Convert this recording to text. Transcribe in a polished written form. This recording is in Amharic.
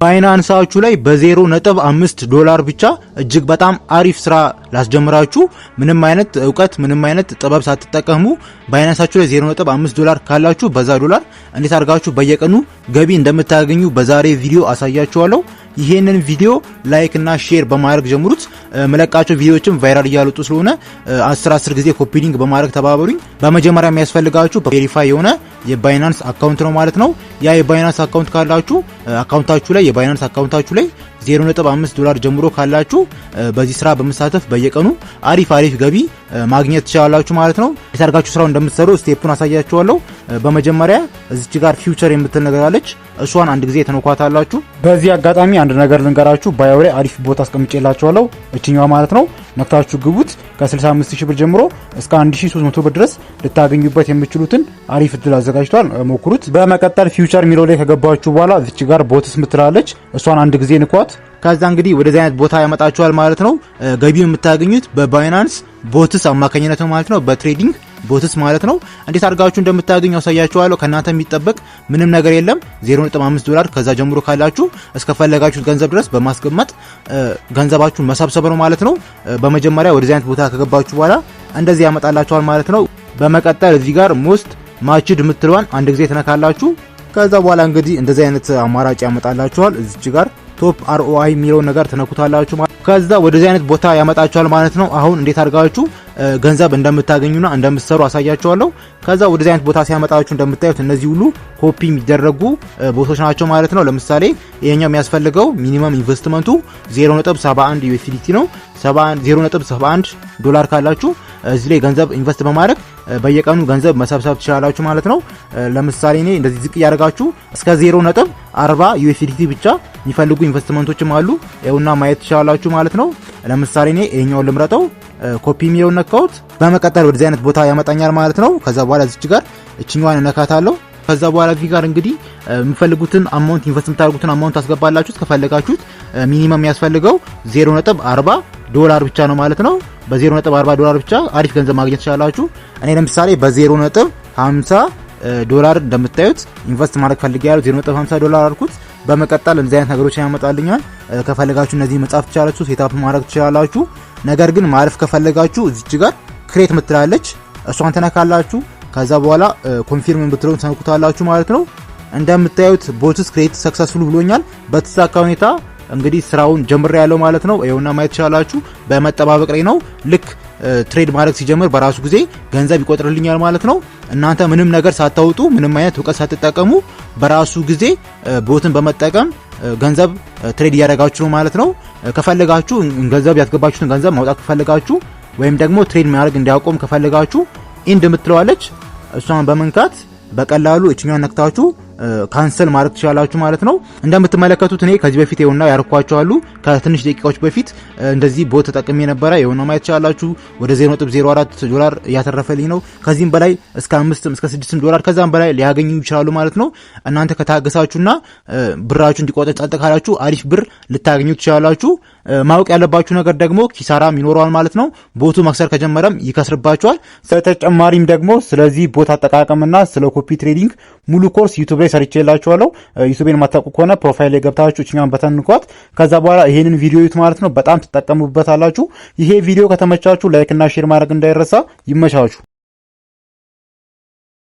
ባይናንሳችሁ ላይ በ0.5 ብቻ እጅግ በጣም አሪፍ ስራ ላስጀምራችሁ ምንም አይነት እውቀት ምንም አይነት ጥበብ ሳትጠቀሙ ባይናንሳችሁ ላይ 0.5 ካላችሁ በዛ ዶላር እንዴት አድርጋችሁ በየቀኑ ገቢ እንደምታገኙ በዛሬ ቪዲዮ አሳያችኋለሁ። ይሄንን ቪዲዮ ላይክ እና ሼር በማድረግ ጀምሩት። መለቃቸው ቪዲዮዎችም ቫይራል እያሉጡ ስለሆነ 10 ጊዜ ኮፒ ሊንክ በማድረግ ተባበሩኝ። በመጀመሪያ የሚያስፈልጋችሁ ቬሪፋይ የሆነ የባይናንስ አካውንት ነው ማለት ነው። ያ የባይናንስ አካውንት ካላችሁ አካውንታችሁ ላይ የባይናንስ አካውንታችሁ ላይ 0.5 ጀምሮ ካላችሁ በዚህ ስራ በመሳተፍ በየቀኑ አሪፍ ገቢ ማግኘት ትችላላችሁ ማለት ነው። የታርጋችሁ ስራው እንደምትሰሩ ስቴፑን አሳያችኋለሁ። በመጀመሪያ እዚች ጋር ፊውቸር የምትል ነገር አለች። እሷን አንድ ጊዜ ተነኳታላችሁ። በዚህ አጋጣሚ አንድ ነገር ልንገራችሁ። ባዮ ላይ አሪፍ ቦታ አስቀምጬላችኋለሁ። እቺኛዋ ማለት ነው። ነክታችሁ ግቡት። ከ65000 ብር ጀምሮ እስከ 1300 ብር ድረስ ልታገኙበት የምትችሉትን አሪፍ እድል አዘጋጅቷል። ሞክሩት። በመቀጠል ፊውቸር ሚለው ላይ ከገባችሁ በኋላ እዚች ጋር ቦትስ ምትላለች። እሷን አንድ ጊዜ ንኳት። ከዛ እንግዲህ ወደዚህ አይነት ቦታ ያመጣችኋል ማለት ነው። ገቢውን የምታገኙት በባይናንስ ቦትስ አማካኝነት ነው ማለት ነው። በትሬዲንግ ቦትስ ማለት ነው። እንዴት አድርጋችሁ እንደምታገኙ አሳያችኋለሁ። ከናንተ የሚጠበቅ ምንም ነገር የለም። 0.5 ከዛ ጀምሮ ካላችሁ እስከፈለጋችሁት ገንዘብ ድረስ በማስቀመጥ ገንዘባችሁን መሰብሰብ ነው ማለት ነው። በመጀመሪያ ወደዚህ አይነት ቦታ ከገባችሁ በኋላ እንደዚህ ያመጣላችኋል ማለት ነው። በመቀጠል እዚህ ጋር ሞስት ማችድ የምትለዋን አንድ ጊዜ ተነካላችሁ። ከዛ በኋላ እንግዲህ እንደዚህ አይነት አማራጭ ያመጣላችኋል። እዚች ጋር ቶፕ አርኦአይ የሚለው ነገር ተነኩታላችሁ። ከዛ ወደዚህ አይነት ቦታ ያመጣችኋል ማለት ነው። አሁን እንዴት አድርጋችሁ ገንዘብ እንደምታገኙና እንደምትሰሩ አሳያችኋለሁ። ከዛ ወደዚህ አይነት ቦታ ሲያመጣችሁ እንደምታዩት እነዚህ ሁሉ ኮፒ የሚደረጉ ቦታዎች ናቸው ማለት ነው። ለምሳሌ ይሄኛው የሚያስፈልገው ሚኒመም ኢንቨስትመንቱ 0.71 USDT ነው። 0.71 ካላችሁ እዚህ ላይ ገንዘብ ኢንቨስት በማድረግ በየቀኑ ገንዘብ መሰብሰብ ትችላላችሁ ማለት ነው። ለምሳሌ እኔ እንደዚህ ዝቅ ያደርጋችሁ እስከ 0.40 USDT ብቻ የሚፈልጉ ኢንቨስትመንቶችም አሉ። ይኸውና ማየት ትችላላችሁ ማለት ነው። ለምሳሌ እኔ ይሄኛውን ልምረጠው፣ ኮፒ የሚለውን ነካውት። በመቀጠል ወደዚህ አይነት ቦታ ያመጣኛል ማለት ነው። ከዛ በኋላ እዚች ጋር እቺኛዋን ነካታለሁ። ከዛ በኋላ እዚህ ጋር እንግዲህ የምፈልጉትን አማውንት ኢንቨስት የምታደርጉትን አማውንት ታስገባላችሁ። ከፈለጋችሁት ሚኒመም የሚያስፈልገው 0.40 ብቻ ነው ማለት ነው። በ0.40 ብቻ አሪፍ ገንዘብ ማግኘት ትችላላችሁ። እኔ ለምሳሌ በ0.50 እንደምታዩት ኢንቨስት ማድረግ ፈልጌያለሁ። 0.50 አልኩት። በመቀጠል እንደዚህ አይነት ነገሮችን ያመጣልኛል። ከፈለጋችሁ እነዚህ መጻፍ ትችላላችሁ፣ ሴትአፕ ማድረግ ትችላላችሁ። ነገር ግን ማለፍ ከፈለጋችሁ እዚች ጋር ክሬት ምትላለች፣ እሷን ተነካላችሁ። ከዛ በኋላ ኮንፊርም ብትሉን ተነኩታላችሁ ማለት ነው። እንደምታዩት ቦትስ ክሬት ሰክሰስፉል ብሎኛል። በተሳካ ሁኔታ እንግዲህ ስራውን ጀምሬ ያለው ማለት ነው። ይኸውና ማየት ትችላላችሁ። በመጠባበቅ ላይ ነው። ልክ ትሬድ ማድረግ ሲጀምር በራሱ ጊዜ ገንዘብ ይቆጥርልኛል ማለት ነው። እናንተ ምንም ነገር ሳታውጡ ምንም አይነት እውቀት ሳትጠቀሙ በራሱ ጊዜ ቦትን በመጠቀም ገንዘብ ትሬድ እያደረጋችሁ ነው ማለት ነው። ከፈለጋችሁ ገንዘብ ያስገባችሁትን ገንዘብ ማውጣት ከፈለጋችሁ ወይም ደግሞ ትሬድ ማድረግ እንዲያቆም ከፈለጋችሁ ኢንድ የምትለዋለች እሷን በመንካት በቀላሉ እቺኛውን ነክታችሁ ካንሰል ማድረግ ትችላላችሁ ማለት ነው። እንደምትመለከቱት እኔ ከዚህ በፊት ይኸውና ያርኳቸው አሉ። ከትንሽ ደቂቃዎች በፊት እንደዚህ ቦት ተጠቅሜ ነበረ። ይኸውና ማየት ትችላላችሁ። ወደ 0.04 እያተረፈልኝ ነው። ከዚህም በላይ እስከ 5 እስከ 6 ከዛም በላይ ሊያገኙ ይችላሉ ማለት ነው። እናንተ ከታገሳችሁና ብራችሁ እንዲቆጠር ጸጥ ካላችሁ አሪፍ ብር ልታገኙ ትችላላችሁ። ማወቅ ያለባችሁ ነገር ደግሞ ኪሳራም ይኖረዋል ማለት ነው። ቦቱ መክሰር ከጀመረም ይከስርባችኋል። ስለተጨማሪም ደግሞ ስለዚህ ቦት አጠቃቀምና ስለ ኮፒ ትሬዲንግ ሙሉ ኮርስ ዩቲዩብ ላይ ሰርቼላችኋለሁ። ዩቲዩብን ማታውቁ ከሆነ ፕሮፋይል ላይ ገብታችሁ እኛን በተን ንኳት። ከዛ በኋላ ይሄንን ቪዲዮ ዩት ማለት ነው። በጣም ትጠቀሙበታላችሁ። ይሄ ቪዲዮ ከተመቻችሁ ላይክ እና ሼር ማድረግ እንዳይረሳ። ይመቻችሁ።